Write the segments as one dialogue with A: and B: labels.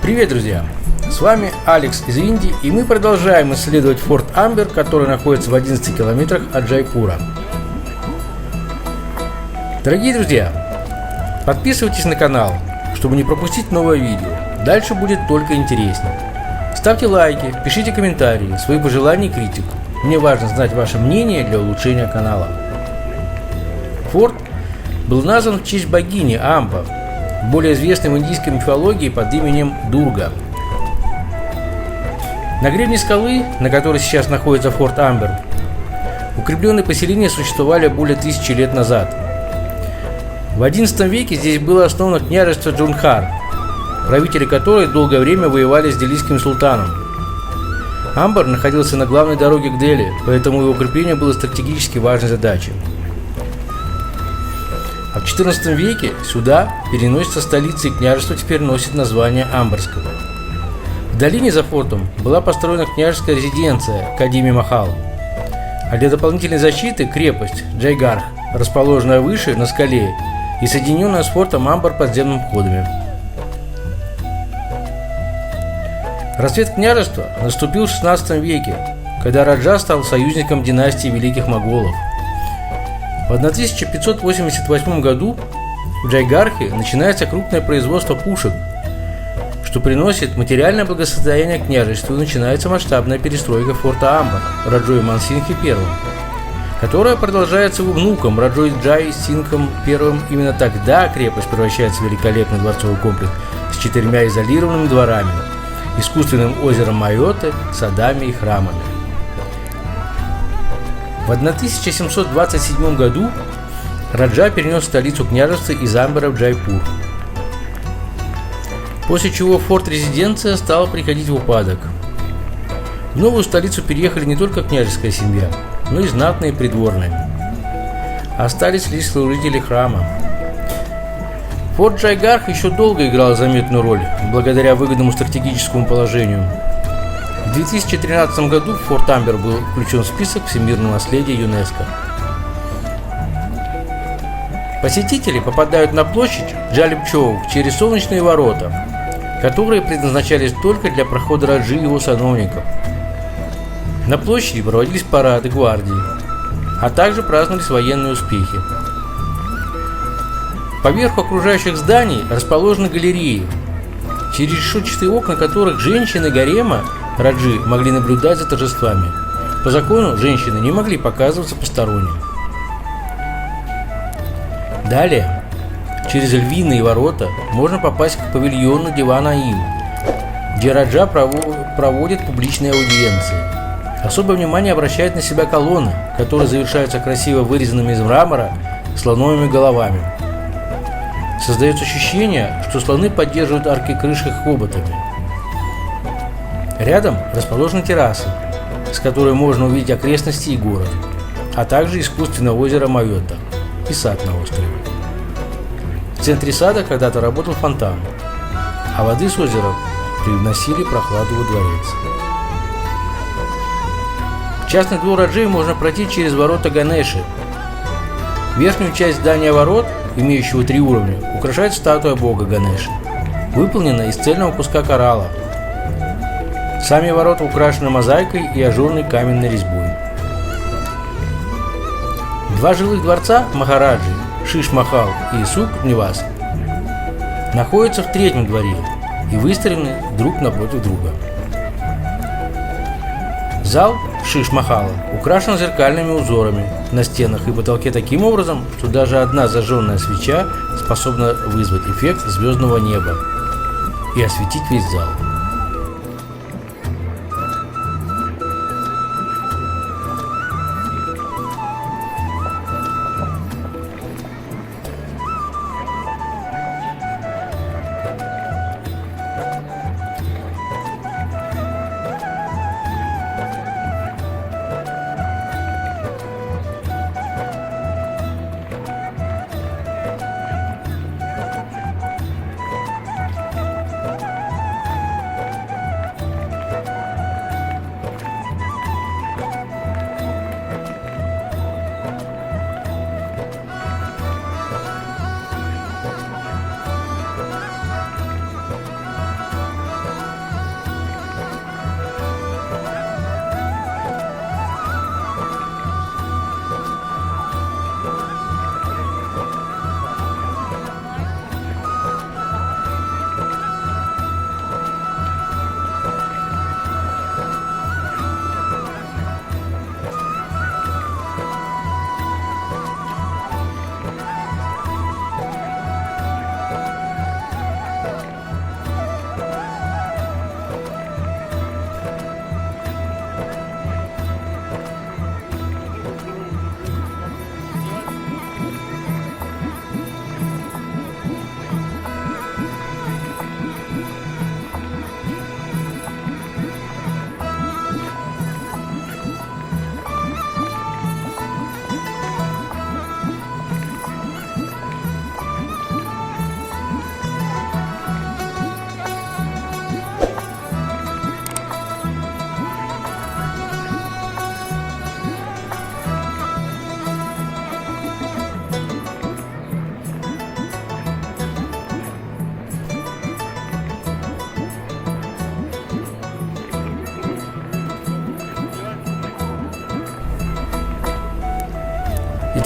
A: Привет, друзья! С вами Алекс из Индии, и мы продолжаем исследовать форт Амбер, который находится в 11 километрах от Джайпура. Дорогие друзья, подписывайтесь на канал, чтобы не пропустить новое видео. Дальше будет только интереснее. Ставьте лайки, пишите комментарии, свои пожелания и критику. Мне важно знать ваше мнение для улучшения канала. Форт был назван в честь богини Амба, более известной в индийской мифологии под именем Дурга. На гребне скалы, на которой сейчас находится форт Амбер, укрепленные поселения существовали более 1000 лет назад. В XI веке здесь было основано княжество Джунхар, правители которой долгое время воевали с делийским султаном. Амбер находился на главной дороге к Дели, поэтому его укрепление было стратегически важной задачей. А в XIV веке сюда переносится столица, и княжество теперь носит название Амберского. В долине за фортом была построена княжеская резиденция Кадими Махал, а для дополнительной защиты крепость Джайгарх, расположенная выше на скале и соединенная с фортом Амбер подземными входами. Расцвет княжества наступил в XVI веке, когда Раджа стал союзником династии великих моголов. В 1588 году в Джайгархе начинается крупное производство пушек, что приносит материальное благосостояние княжеству, и начинается масштабная перестройка форта Амбер Раджой Мансингхи I, которая продолжается его внуком Раджой Джай Сингхом I. Именно тогда крепость превращается в великолепный дворцовый комплекс с 4 изолированными дворами, искусственным озером Майоты, садами и храмами. В 1727 году Раджа перенес столицу княжества из Амбера в Джайпур, после чего форт-резиденция стала приходить в упадок. В новую столицу переехали не только княжеская семья, но и знатные придворные. Остались лишь служители храма. Форт Джайгарх еще долго играл заметную роль, благодаря выгодному стратегическому положению. В 2013 году форт Амбер был включен в список всемирного наследия ЮНЕСКО. Посетители попадают на площадь Джалипчоу через солнечные ворота, которые предназначались только для прохода Раджи и его сановников. На площади проводились парады гвардии, а также праздновались военные успехи. Поверху окружающих зданий расположены галереи, через решетчатые окна которых женщины гарема Раджи могли наблюдать за торжествами. По закону женщины не могли показываться посторонним. Далее, через львиные ворота можно попасть к павильону Дивана Им, где Раджа проводит публичные аудиенции. Особое внимание обращает на себя колонны, которые завершаются красиво вырезанными из мрамора слоновыми головами. Создается ощущение, что слоны поддерживают арки крыши хоботами. Рядом расположена терраса, с которой можно увидеть окрестности и город, а также искусственное озеро Майота и сад на острове. В центре сада когда-то работал фонтан, а воды с озера привносили прохладу во дворец. В частный двор Раджи можно пройти через ворота Ганеши. Верхнюю часть здания ворот, имеющего 3 уровня, украшает статуя бога Ганеши, выполненная из цельного куска коралла. Сами ворота украшены мозаикой и ажурной каменной резьбой. 2 жилых дворца Махараджи, Шиш Махал и Сук Нивас, находятся в 3-м дворе и выстроены друг напротив друга. Зал Шиш Махала украшен зеркальными узорами на стенах и потолке таким образом, что даже одна зажженная свеча способна вызвать эффект звездного неба и осветить весь зал.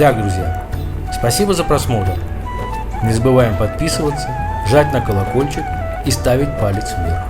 A: Итак, друзья, спасибо за просмотр. Не забываем подписываться, жать на колокольчик и ставить палец вверх.